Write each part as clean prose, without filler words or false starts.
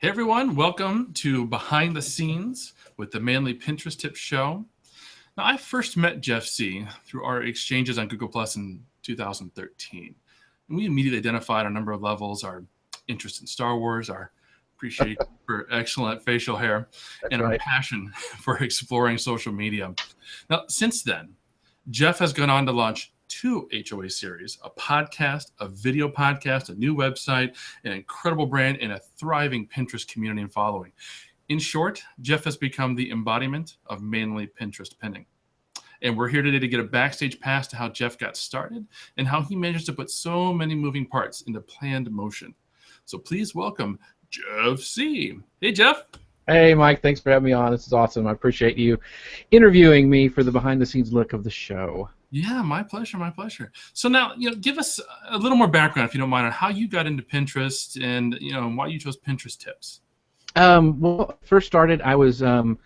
Hey everyone, welcome to Behind the Scenes with the Manly Pinterest Tips Show. Now, I first met Jeff C. through our exchanges on Google Plus in 2013. And we immediately identified a number of levels, our interest in Star Wars, our appreciation for excellent facial hair, That's and our right. passion for exploring social media. Now, since then, Jeff has gone on to launch two HOA series, a podcast, a video podcast, a new website, an incredible brand, and a thriving Pinterest community and following. In short, Jeff has become the embodiment of manly Pinterest pinning. And we're here today to get a backstage pass to how Jeff got started and how he managed to put so many moving parts into planned motion. So please welcome Jeff C. Hey, Jeff. Hey, Mike, thanks for having me on. This is awesome. I appreciate you interviewing me for the behind-the-scenes look of the show. Yeah, my pleasure, my pleasure. So now, give us a little more background, if you don't mind, on how you got into Pinterest and, why you chose Pinterest tips. Well, first started, I was, a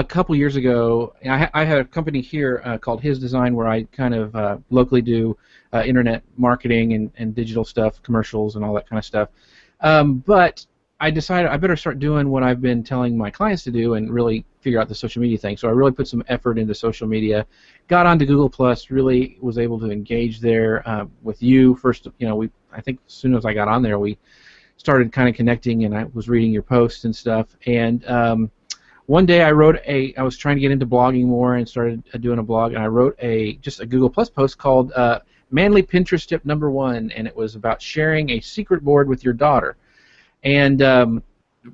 couple years ago, I had a company here called His Design where I kind of locally do internet marketing and digital stuff, commercials and all that kind of stuff. But I decided I better start doing what I've been telling my clients to do and really figure out the social media thing. So I really put some effort into social media, got onto Google Plus, really was able to engage there with you. First, I think as soon as I got on there, we started kind of connecting, and I was reading your posts and stuff. And one day I was trying to get into blogging more and started doing a blog, and I wrote just a Google Plus post called Manly Pinterest Tip Number 1, and it was about sharing a secret board with your daughter. And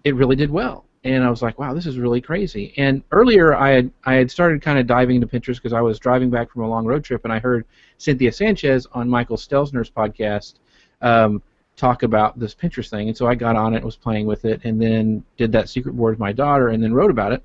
it really did well. And I was like, wow, this is really crazy. And earlier I had started kind of diving into Pinterest because I was driving back from a long road trip, and I heard Cynthia Sanchez on Michael Stelzner's podcast talk about this Pinterest thing. And so I got on it, was playing with it, and then did that secret board with my daughter, and then wrote about it.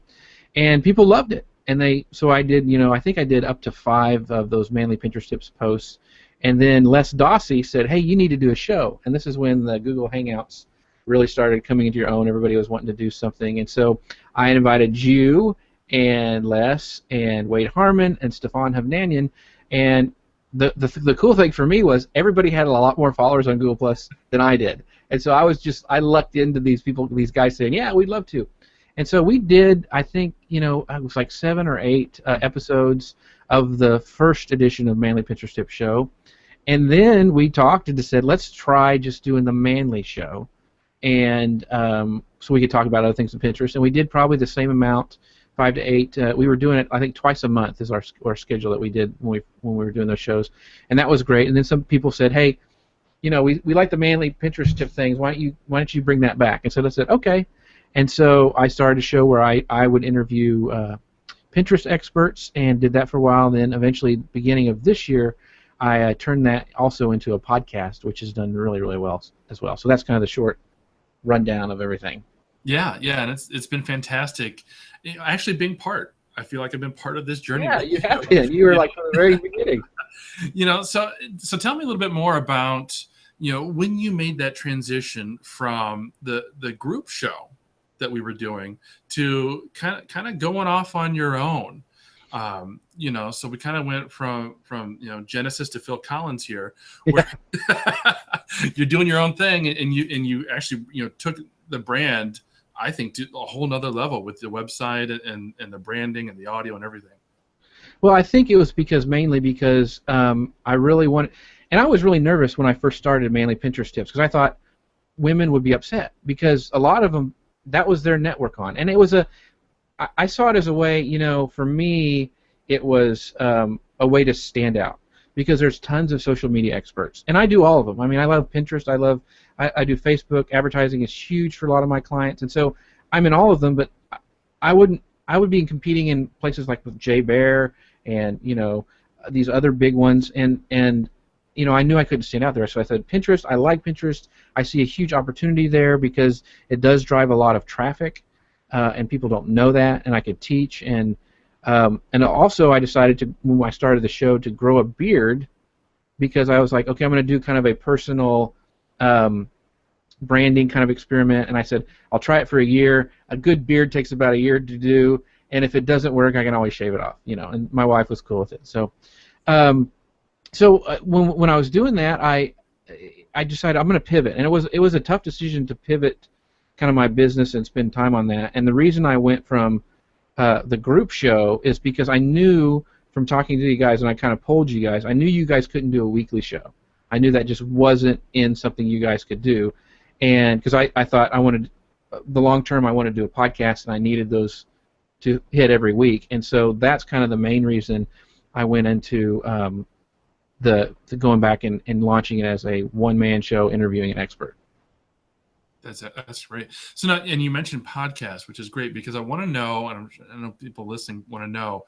And people loved it. And so I did, I think I did up to 5 of those Manly Pinterest Tips posts. And then Les Dossie said, hey, you need to do a show. And this is when the Google Hangouts really started coming into your own. Everybody was wanting to do something, and so I invited you and Les and Wade Harmon and Stefan Hovnanian, and the cool thing for me was everybody had a lot more followers on Google Plus than I did, and so I lucked into these guys saying, yeah, we'd love to, and so we did. I think it was like 7 or 8 episodes of the first edition of Manly Pinterest Tip Show, and then we talked and just said, let's try just doing the Manly show. And so we could talk about other things in Pinterest, and we did probably the same amount, 5 to 8. We were doing it, I think, twice a month is our schedule that we did when we were doing those shows, and that was great. And then some people said, hey, we like the Manly Pinterest tip things. Why don't you bring that back? And so I said, okay. And so I started a show where I would interview Pinterest experts, and did that for a while. And then eventually, beginning of this year, I turned that also into a podcast, which has done really, really well as well. So that's kind of the short rundown of everything. Yeah, and it's been fantastic. Actually, being part, I feel like I've been part of this journey. Yeah, you have been. You were like from the very beginning. So tell me a little bit more about when you made that transition from the group show that we were doing to kind of going off on your own. So we kind of went from Genesis to Phil Collins here, where you're doing your own thing, and you actually took the brand, I think, to a whole nother level with the website and the branding and the audio and everything. Well, I think it was mainly because I really wanted, and I was really nervous when I first started Manly Pinterest Tips because I thought women would be upset because a lot of them, that was their network on, and it was I saw it as a way, for me, it was a way to stand out because there's tons of social media experts, and I do all of them. I mean, I love Pinterest. I do Facebook. Advertising is huge for a lot of my clients, and so I'm in all of them. But I would be competing in places like with Jay Bear and these other big ones, and I knew I couldn't stand out there. So I said, Pinterest. I like Pinterest. I see a huge opportunity there because it does drive a lot of traffic. And people don't know that, and I could teach, and also I decided to, when I started the show, to grow a beard because I was like, okay, I'm going to do kind of a personal branding kind of experiment, and I said I'll try it for a year. A good beard takes about a year to do, and if it doesn't work, I can always shave it off, And my wife was cool with it. So, when I was doing that, I decided I'm going to pivot, and it was a tough decision to pivot kind of my business and spend time on that. And the reason I went from the group show is because I knew from talking to you guys, and I kind of polled you guys, I knew you guys couldn't do a weekly show. I knew that just wasn't in something you guys could do. And because I thought I wanted, the long term, I wanted to do a podcast, and I needed those to hit every week. And so that's kind of the main reason I went into the going back and launching it as a one-man show interviewing an expert. That's great. So now, and you mentioned podcasts, which is great because I want to know, and I know people listening want to know,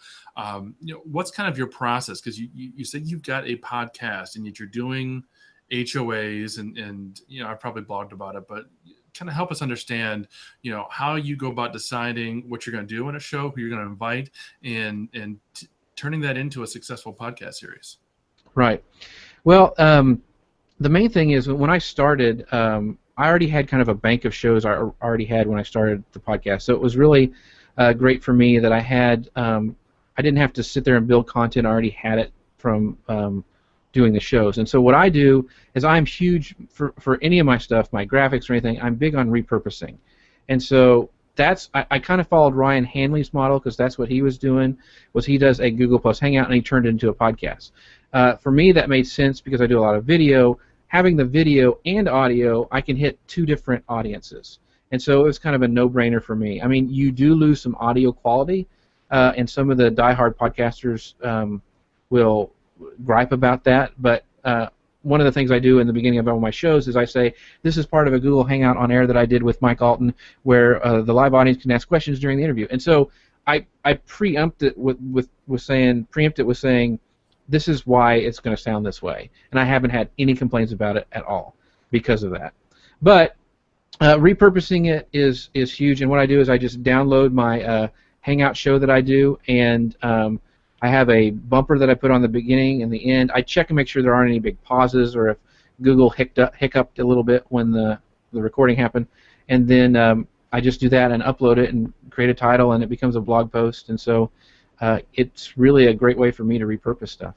what's kind of your process? Because you said you've got a podcast and yet you're doing HOAs, and I've probably blogged about it, but kind of help us understand, how you go about deciding what you're going to do in a show, who you're going to invite, and turning that into a successful podcast series. Right. Well, the main thing is when I started, I already had kind of a bank of shows I already had when I started the podcast. So it was really great for me that I had, I didn't have to sit there and build content. I already had it from doing the shows. And so what I do is I'm huge for any of my stuff, my graphics or anything, I'm big on repurposing. And so I kind of followed Ryan Hanley's model because that's what he was doing, was he does a Google Plus Hangout and he turned it into a podcast. For me, that made sense because I do a lot of video. Having the video and audio, I can hit two different audiences. And so it was kind of a no-brainer for me. I mean, you do lose some audio quality, and some of the diehard podcasters will gripe about that, but one of the things I do in the beginning of all my shows is I say, this is part of a Google Hangout on air that I did with Mike Alton, where the live audience can ask questions during the interview. And so I preempt it with saying, this is why it's going to sound this way. And I haven't had any complaints about it at all because of that. But repurposing it is huge, and what I do is I just download my Hangout show that I do, and I have a bumper that I put on the beginning and the end. I check and make sure there aren't any big pauses or if Google hiccuped a little bit when the recording happened. And then I just do that and upload it and create a title, and it becomes a blog post. And so it's really a great way for me to repurpose stuff.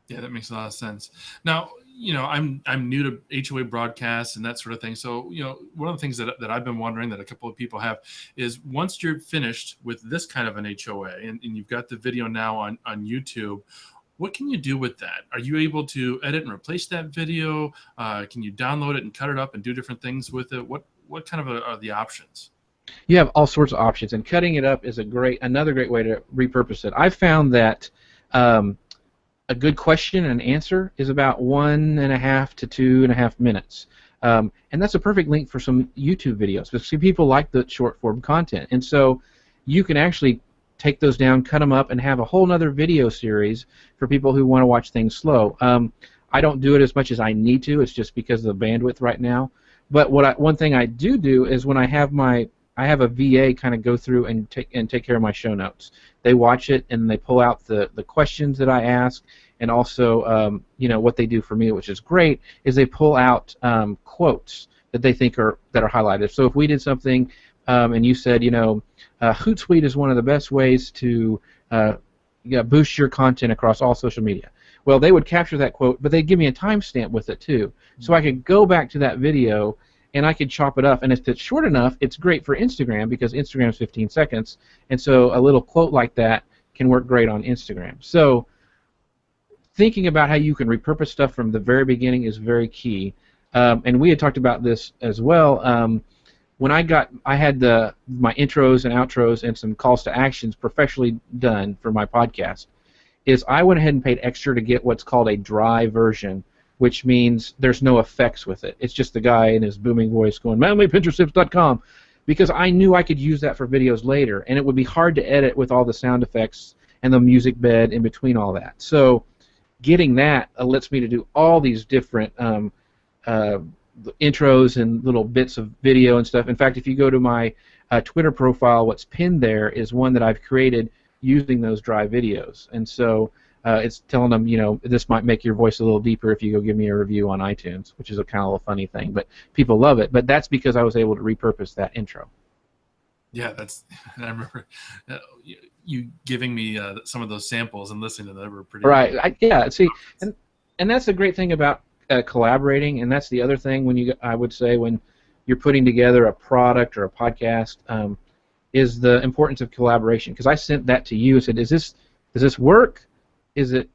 Yeah, that makes a lot of sense. Now, I'm new to HOA broadcasts and that sort of thing. So, one of the things that I've been wondering that a couple of people have is once you're finished with this kind of an HOA and you've got the video now on YouTube, what can you do with that? Are you able to edit and replace that video? Can you download it and cut it up and do different things with it? What kind of are the options? You have all sorts of options, and cutting it up is another great way to repurpose it. I've found that a good question and answer is about 1.5 to 2.5 minutes. And that's a perfect link for some YouTube videos, because people like the short form content. And so you can actually take those down, cut them up, and have a whole other video series for people who want to watch things slow. I don't do it as much as I need to. It's just because of the bandwidth right now. But one thing I do is when I have a VA kind of go through and take care of my show notes. They watch it and they pull out the questions that I ask, and also what they do for me, which is great, is they pull out quotes that they think are highlighted. So if we did something and you said, Hootsuite is one of the best ways to boost your content across all social media. Well, they would capture that quote, but they'd give me a timestamp with it too, so I could go back to that video and I could chop it up. And if it's short enough, it's great for Instagram because Instagram is 15 seconds, and so a little quote like that can work great on Instagram. So thinking about how you can repurpose stuff from the very beginning is very key. And we had talked about this as well. When I had my intros and outros and some calls to actions professionally done for my podcast, is I went ahead and paid extra to get what's called a dry version, which means there's no effects with it. It's just the guy in his booming voice going, manlypintertips.com, because I knew I could use that for videos later, and it would be hard to edit with all the sound effects and the music bed in between all that. So getting that lets me to do all these different intros and little bits of video and stuff. In fact, if you go to my Twitter profile, what's pinned there is one that I've created using those dry videos. And so it's telling them, this might make your voice a little deeper if you go give me a review on iTunes, which is a kind of a funny thing, but people love it. But that's because I was able to repurpose that intro. Yeah, I remember you giving me some of those samples and listening to them were pretty right. Yeah, see, and that's the great thing about collaborating, and that's the other thing I would say when you're putting together a product or a podcast, is the importance of collaboration. Because I sent that to you and said, does this work?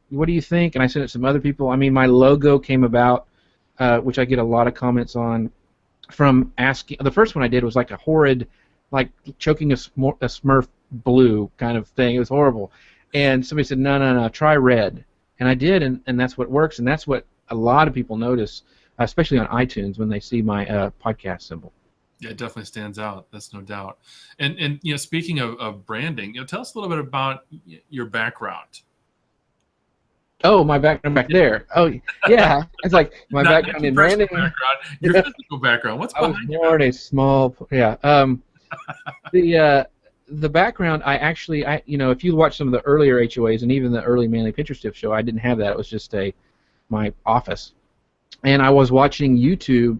What do you think? And I sent it to some other people. I mean, my logo came about, which I get a lot of comments on, from asking. The first one I did was like a horrid, like choking a Smurf blue kind of thing. It was horrible. And somebody said, no, try red. And I did, and that's what works, and that's what a lot of people notice, especially on iTunes when they see my podcast symbol. Yeah, it definitely stands out. That's no doubt. And you know, speaking of branding, you know, tell us a little bit about your background. Oh, my background back there. Oh, yeah. It's like my background in branding. Your physical background. What's behind you? I was born a small. Yeah. The background, you know, if you watch some of the earlier HOAs and even the early Manly Picture Stiff show, I didn't have that. It was just my office, and I was watching YouTube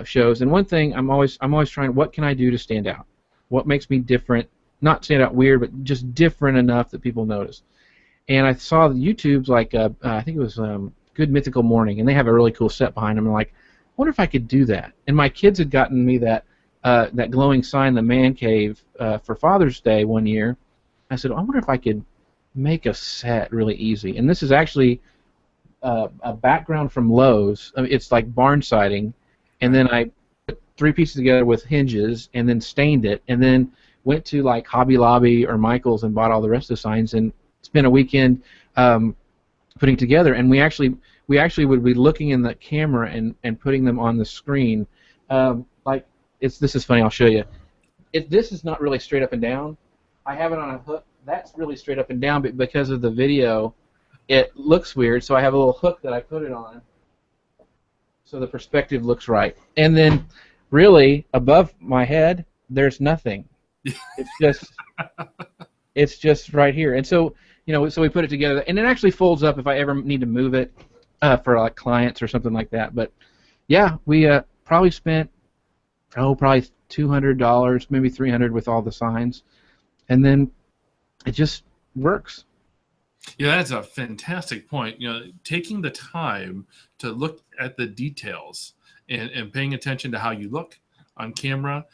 shows. And one thing I'm always trying, what can I do to stand out? What makes me different? Not stand out weird, but just different enough that people notice. And I saw the YouTubes, like I think it was Good Mythical Morning, and they have a really cool set behind them. I'm like, I wonder if I could do that. And my kids had gotten me that glowing sign, the man cave, for Father's Day one year. I said, I wonder if I could make a set really easy. And this is actually a background from Lowe's. I mean, it's like barn siding, and then I put 3 pieces together with hinges, and then stained it, and then went to like Hobby Lobby or Michael's and bought all the rest of the signs, and spent a weekend putting together. And we actually would be looking in the camera and putting them on the screen. This is funny. I'll show you. This is not really straight up and down. I have it on a hook. That's really straight up and down, but because of the video, it looks weird. So I have a little hook that I put it on, so the perspective looks right. And then, really, above my head, there's nothing. It's just right here. And so, you know, so we put it together, and it actually folds up if I ever need to move it for like clients or something like that. But yeah, we probably spent probably $200, maybe $300 with all the signs, and then it just works. Yeah, that's a fantastic point. You know, taking the time to look at the details and paying attention to how you look on camera.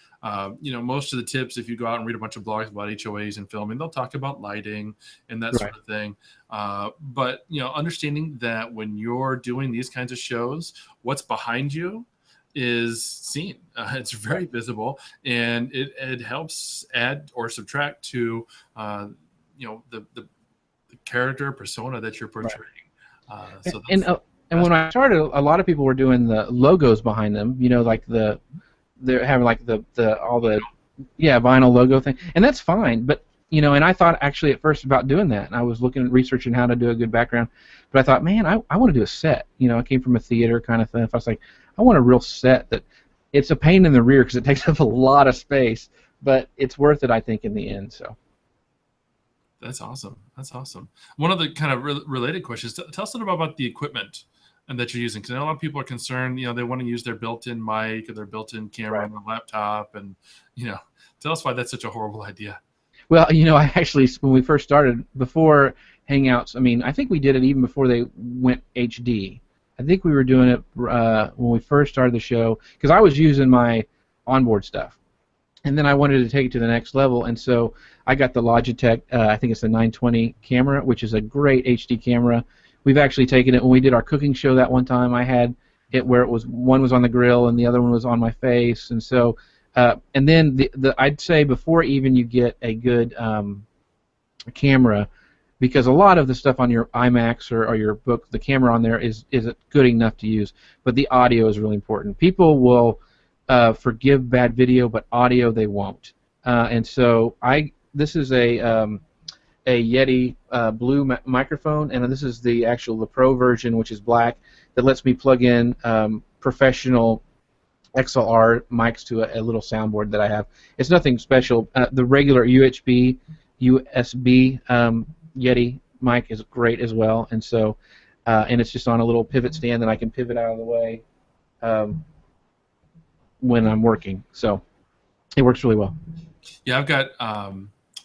You know, most of the tips, if you go out and read a bunch of blogs about HOAs and filming, they'll talk about lighting and that sort of thing. But, you know, understanding that when you're doing these kinds of shows, what's behind you is seen. It's very visible, and it helps add or subtract to, you know, the character persona that you're portraying. And when I started, a lot of people were doing the logos behind them. You know, like they're having like all the vinyl logo thing, and that's fine. But you know, and I thought actually at first about doing that, and I was researching how to do a good background. But I thought, man, I want to do a set. You know, I came from a theater kind of thing. If I was like, I want a real set that it's a pain in the rear because it takes up a lot of space, but it's worth it, I think, in the end. So. That's awesome. That's awesome. One of the kind of related questions, tell us a little bit about the equipment and that you're using, because a lot of people are concerned, you know, they want to use their built-in mic or their built-in camera on their laptop, and, you know, tell us why that's such a horrible idea. Well, you know, I actually, when we first started, before Hangouts, I mean, I think we did it even before they went HD. I think we were doing it when we first started the show, because I was using my onboard stuff. And then I wanted to take it to the next level, and so I got the Logitech, I think it's the 920 camera, which is a great HD camera. We've actually taken it, when we did our cooking show that one time, I had it where it was, one was on the grill and the other one was on my face, and so, and then I'd say before even you get a good camera, because a lot of the stuff on your iMacs or your book, the camera on there is good enough to use, but the audio is really important. People will forgive bad video, but audio they won't. And so this is a Yeti blue microphone, and this is the Pro version, which is black, that lets me plug in professional XLR mics to a little soundboard that I have. It's nothing special. The regular USB Yeti mic is great as well, and so and it's just on a little pivot stand that I can pivot out of the way when I'm working, so it works really well. Yeah, I've got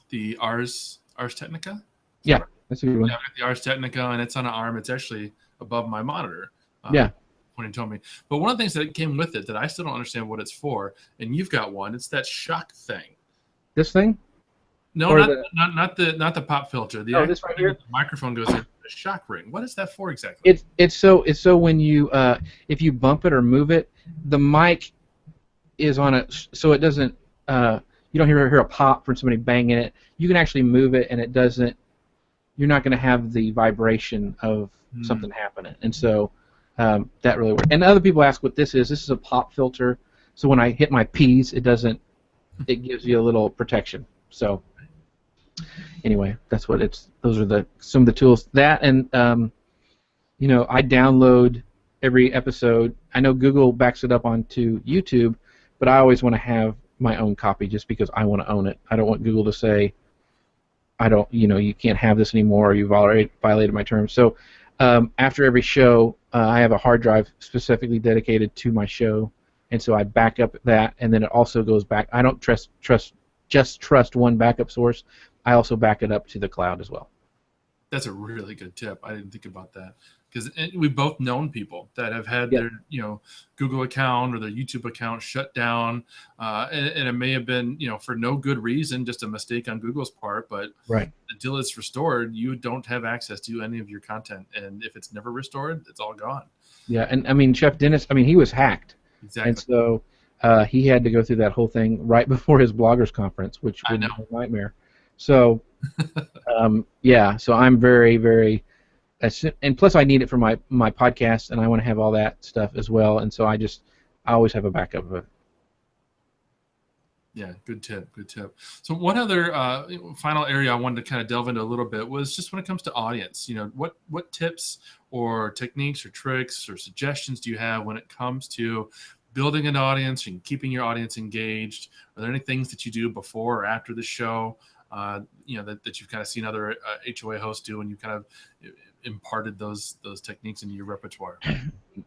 the Ars Technica. Yeah, that's a good one. Yeah, I've got the Ars Technica, and it's on an arm. It's actually above my monitor. Yeah. when he told me. But one of the things that came with it that I still don't understand what it's for, and you've got one, it's that shock thing. This thing? No, Or not the pop filter. The oh, actual this right thing here? that the microphone goes in, the shock ring. What is that for exactly? It's so when you if you bump it or move it, the mic is on it, so it doesn't you don't hear a pop from somebody banging it. You can actually move it, and it doesn't. You're not going to have the vibration of something happening, and so that really works. And other people ask what this is. This is a pop filter, so when I hit my P's, it doesn't. It gives you a little protection. So anyway, that's what it's. Those are some of the tools. That and you know, I download every episode. I know Google backs it up onto YouTube, but I always want to have my own copy just because I want to own it. I don't want Google to say, you can't have this anymore, or you've already violated my terms. So after every show, I have a hard drive specifically dedicated to my show, and so I back up that, and then it also goes back. I don't just trust one backup source. I also back it up to the cloud as well. That's a really good tip. I didn't think about that, because we've both known people that have had their Google account or their YouTube account shut down, and it may have been for no good reason, just a mistake on Google's part. But until it's restored, you don't have access to any of your content, and if it's never restored, it's all gone. Yeah, and I mean Chef Dennis, he was hacked, exactly, and so he had to go through that whole thing right before his bloggers conference, which was a nightmare. So so I'm very, very, and plus I need it for my podcast, and I want to have all that stuff as well, and so I always have a backup of it. Yeah, good tip, good tip. So one other final area I wanted to kind of delve into a little bit was just when it comes to audience. What tips or techniques or tricks or suggestions do you have when it comes to building an audience and keeping your audience engaged? Are there any things that you do before or after the show that you've kind of seen other HOA hosts do, and you kind of imparted those techniques into your repertoire?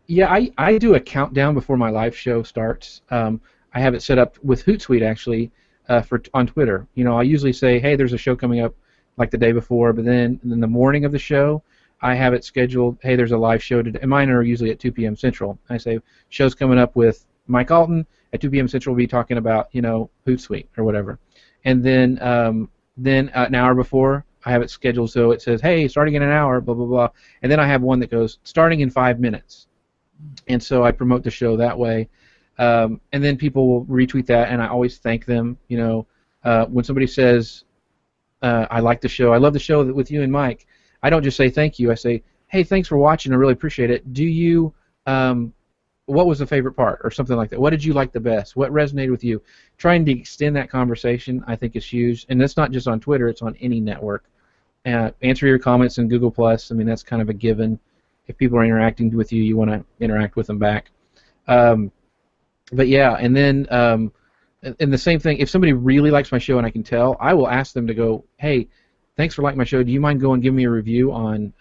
Yeah, I do a countdown before my live show starts. I have it set up with Hootsuite actually on Twitter. I usually say, hey, there's a show coming up like the day before, but then in the morning of the show, I have it scheduled, hey, there's a live show today. And mine are usually at 2 p.m. Central. I say, show's coming up with Mike Alton. At 2 p.m. Central, we'll be talking about, Hootsuite or whatever. And then an hour before, I have it scheduled so it says, hey, starting in an hour, blah, blah, blah. And then I have one that goes, starting in 5 minutes. And so I promote the show that way. And then people will retweet that, and I always thank them. When somebody says, I like the show, I love the show with you and Mike, I don't just say thank you. I say, hey, thanks for watching. I really appreciate it. Do you, what was the favorite part, or something like that? What did you like the best? What resonated with you? Trying to extend that conversation, I think, is huge. And that's not just on Twitter. It's on any network. Answer your comments in Google+. That's kind of a given. If people are interacting with you, you want to interact with them back. But yeah, and then and the same thing, if somebody really likes my show and I can tell, I will ask them to go, hey, thanks for liking my show. Do you mind going and giving me a review on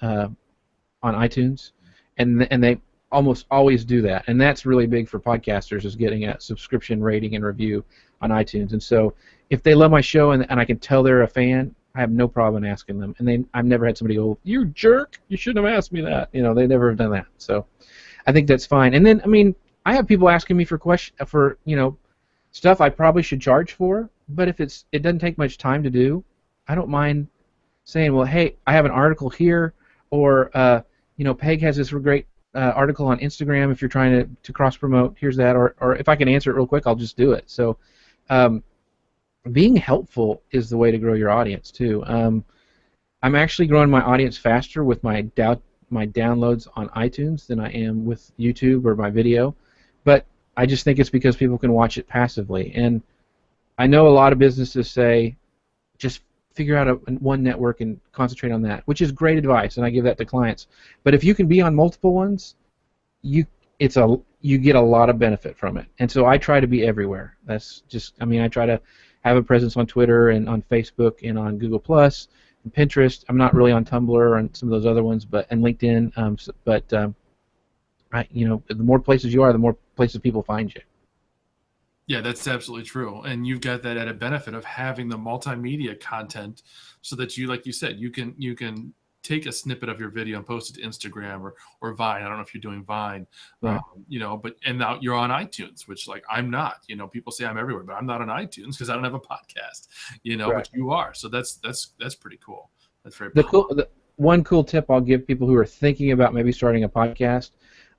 iTunes? And they almost always do that. And that's really big for podcasters, is getting a subscription rating and review on iTunes. And so if they love my show and I can tell they're a fan, I have no problem asking them. And I've never had somebody go, you jerk, you shouldn't have asked me that. They never have done that. So I think that's fine. And then, I have people asking me for stuff I probably should charge for, but if it doesn't take much time to do, I don't mind saying, well, hey, I have an article here, or Peg has this great article on Instagram. If you're trying to cross promote, here's that, or if I can answer it real quick, I'll just do it. So being helpful is the way to grow your audience too. I'm actually growing my audience faster with my downloads on iTunes than I am with YouTube or my video. But I just think it's because people can watch it passively. And I know a lot of businesses say, just figure out one network and concentrate on that, which is great advice, and I give that to clients. But if you can be on multiple ones, you get a lot of benefit from it. And so I try to be everywhere. That's just, I try to have a presence on Twitter and on Facebook and on Google Plus and Pinterest. I'm not really on Tumblr and some of those other ones, and LinkedIn. The more places you are, the more places people find you. Yeah, that's absolutely true. And you've got that added benefit of having the multimedia content, so that you, like you said, you can take a snippet of your video and post it to Instagram or Vine. I don't know if you're doing Vine, Right. and now you're on iTunes, which like I'm not. People say I'm everywhere, but I'm not on iTunes because I don't have a podcast. Right. But you are. So that's pretty cool. That's very One cool tip I'll give people who are thinking about maybe starting a podcast,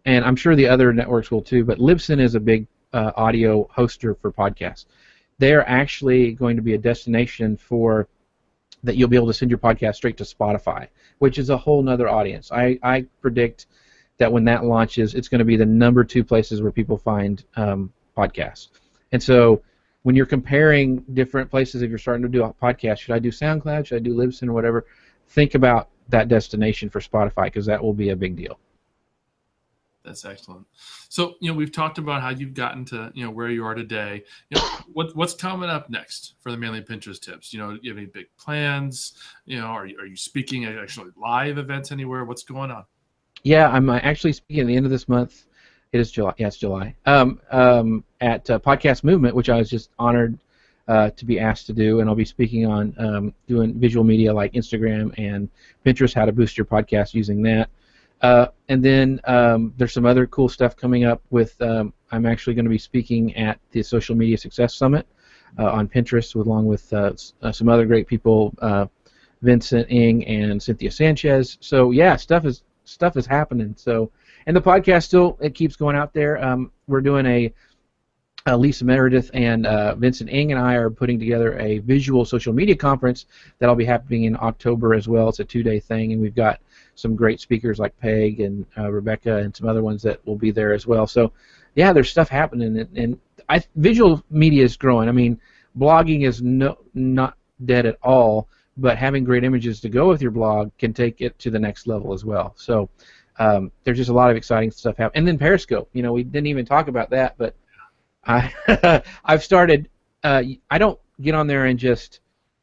and I'm sure the other networks will too, but Libsyn is a big audio hoster for podcasts. They are actually going to be a destination for that you'll be able to send your podcast straight to Spotify, which is a whole nother audience. I predict that when that launches, it's going to be the number 2 places where people find podcasts. And so when you're comparing different places, if you're starting to do a podcast, should I do SoundCloud, should I do Libsyn or whatever, think about that destination for Spotify because that will be a big deal. That's excellent. So, we've talked about how you've gotten to, where you are today. What's coming up next for the Mainly Pinterest Tips? Do you have any big plans? Are you speaking at actually live events anywhere? What's going on? Yeah, I'm actually speaking at the end of this month. It is July. Yeah, it's July. At Podcast Movement, which I was just honored to be asked to do, and I'll be speaking on doing visual media like Instagram and Pinterest, how to boost your podcast using that. And then there's some other cool stuff coming up with, I'm actually going to be speaking at the Social Media Success Summit on Pinterest along with some other great people, Vincent Ng and Cynthia Sanchez. So yeah, stuff is happening. So, and the podcast still, it keeps going out there. We're doing Lisa Meredith and Vincent Ng and I are putting together a visual social media conference that'll be happening in October as well. It's a 2-day thing, and we've got some great speakers like Peg and Rebecca and some other ones that will be there as well. So, yeah, there's stuff happening, and visual media is growing. I mean, blogging is not dead at all, but having great images to go with your blog can take it to the next level as well. So, there's just a lot of exciting stuff happening. And then Periscope. We didn't even talk about that, but I've started. I don't get on there and just,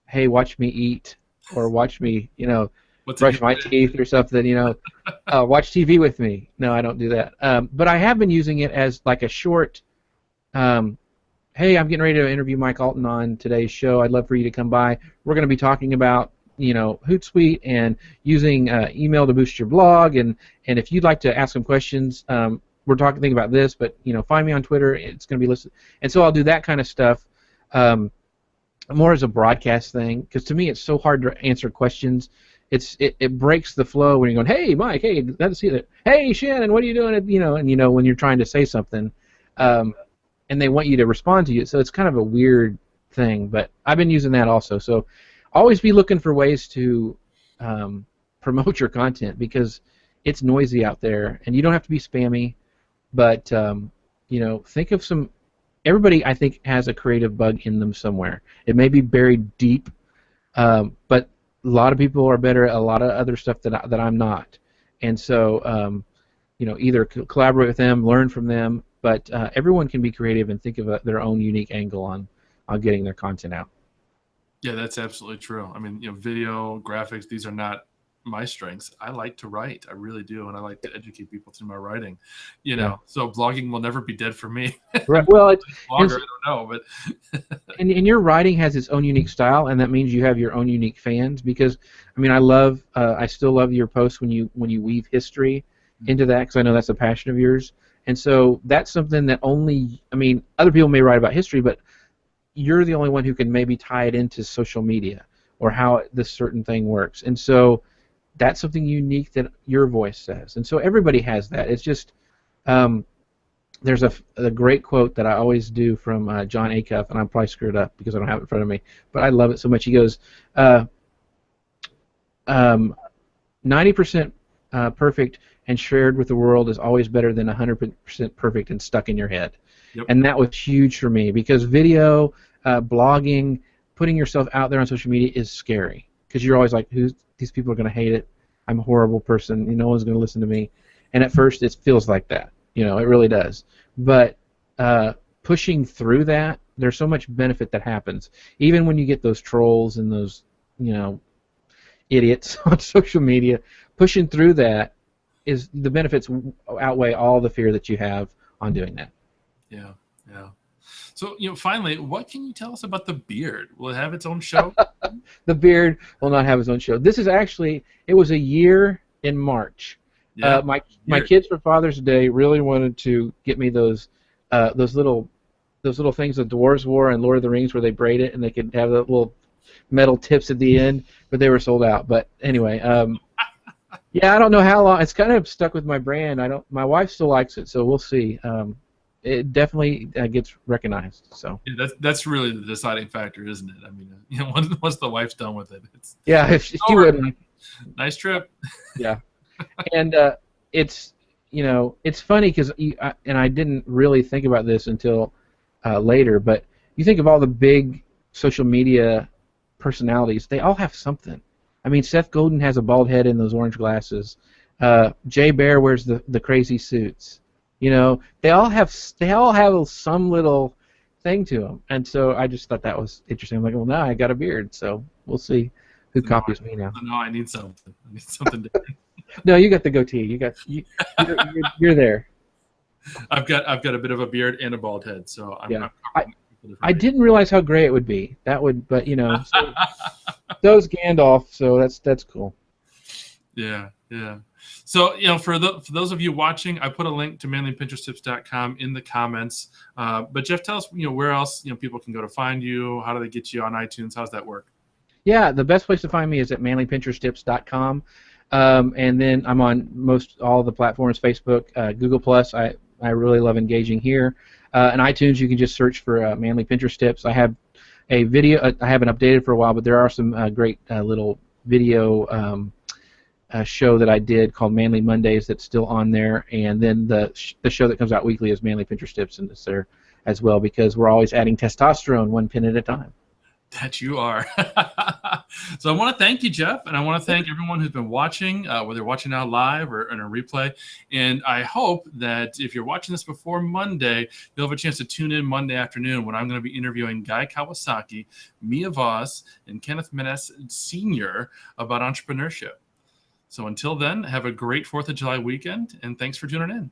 hey, watch me eat or watch me, brush my teeth or something. Watch TV with me. No, I don't do that. But I have been using it as like a short. Hey, I'm getting ready to interview Mike Alton on today's show. I'd love for you to come by. We're going to be talking about Hootsuite and using email to boost your blog. And if you'd like to ask some questions. We're thinking about this, but find me on Twitter. It's going to be listed, and so I'll do that kind of stuff, more as a broadcast thing. Because to me, it's so hard to answer questions. It breaks the flow when you're going, hey Mike, hey, glad to see that. Hey Shannon, what are you doing? And when you're trying to say something, and they want you to respond to you, so it's kind of a weird thing. But I've been using that also. So always be looking for ways to promote your content because it's noisy out there, and you don't have to be spammy. But think of some. Everybody, I think, has a creative bug in them somewhere. It may be buried deep, but a lot of people are better at a lot of other stuff that I'm not. And so, either collaborate with them, learn from them. But everyone can be creative and think of their own unique angle on getting their content out. Yeah, that's absolutely true. I mean, video, graphics, these are not my strengths. I like to write. I really do, and I like to educate people through my writing. So blogging will never be dead for me. Right. Well, blogger, I don't know, but and your writing has its own unique style, and that means you have your own unique fans. Because I mean, I still love your posts when you weave history into that, because I know that's a passion of yours. And so that's something that other people may write about history, but you're the only one who can maybe tie it into social media or how this certain thing works. And so that's something unique that your voice says. And so everybody has that. It's just, there's a great quote that I always do from John Acuff, and I'll probably screw it up because I don't have it in front of me, but I love it so much. He goes, 90% perfect and shared with the world is always better than 100% perfect and stuck in your head. Yep. And that was huge for me because video, blogging, putting yourself out there on social media is scary because you're always like, these people are going to hate it. I'm a horrible person. No one's going to listen to me. And at first, it feels like that. It really does. But pushing through that, there's so much benefit that happens. Even when you get those trolls and those, idiots on social media, pushing through that is the benefits outweigh all the fear that you have on doing that. Yeah, yeah. So, finally, what can you tell us about the beard? Will it have its own show? The beard will not have his own show. This is actually, it was a year in March. Yeah. My kids for Father's Day really wanted to get me those little things the dwarves wore in Lord of the Rings where they braid it and they could have the little metal tips at the end, but they were sold out. But anyway, yeah, I don't know how long. It's kind of stuck with my brand. My wife still likes it, so we'll see. It definitely gets recognized. So yeah, that's really the deciding factor, isn't it? I mean, once the wife's done with it, it's if she would. Nice trip. Yeah, and it's it's funny because I didn't really think about this until later, but you think of all the big social media personalities, they all have something. I mean, Seth Godin has a bald head and those orange glasses. Jay Bear wears the crazy suits. They all have some little thing to them, and so I just thought that was interesting. I'm like, well, now I got a beard, so we'll see who copies me now. No, I need something. I need something different. No, you got the goatee. You're there. I've got a bit of a beard and a bald head, so I didn't realize how gray it would be. That would, but so does Gandalf, so that's cool. Yeah. So for those of you watching, I put a link to manlypinteresttips.com in the comments. But Jeff, tell us where else people can go to find you. How do they get you on iTunes? How's that work? Yeah, the best place to find me is at manlypinteresttips.com. And then I'm on all the platforms, Facebook, Google+. I really love engaging here. And iTunes, you can just search for Manly Pinterest Tips. I have a video. I haven't updated for a while, but there are some great little video show that I did called Manly Mondays that's still on there. And then the show that comes out weekly is Manly Pinterest Tips, and it's there as well because we're always adding testosterone one pin at a time. That you are. So I want to thank you, Jeff, and I want to thank everyone who's been watching, whether they're watching now live or in a replay. And I hope that if you're watching this before Monday, you'll have a chance to tune in Monday afternoon when I'm going to be interviewing Guy Kawasaki, Mia Voss, and Kenneth Menes Sr. about entrepreneurship. So until then, have a great 4th of July weekend, and thanks for tuning in.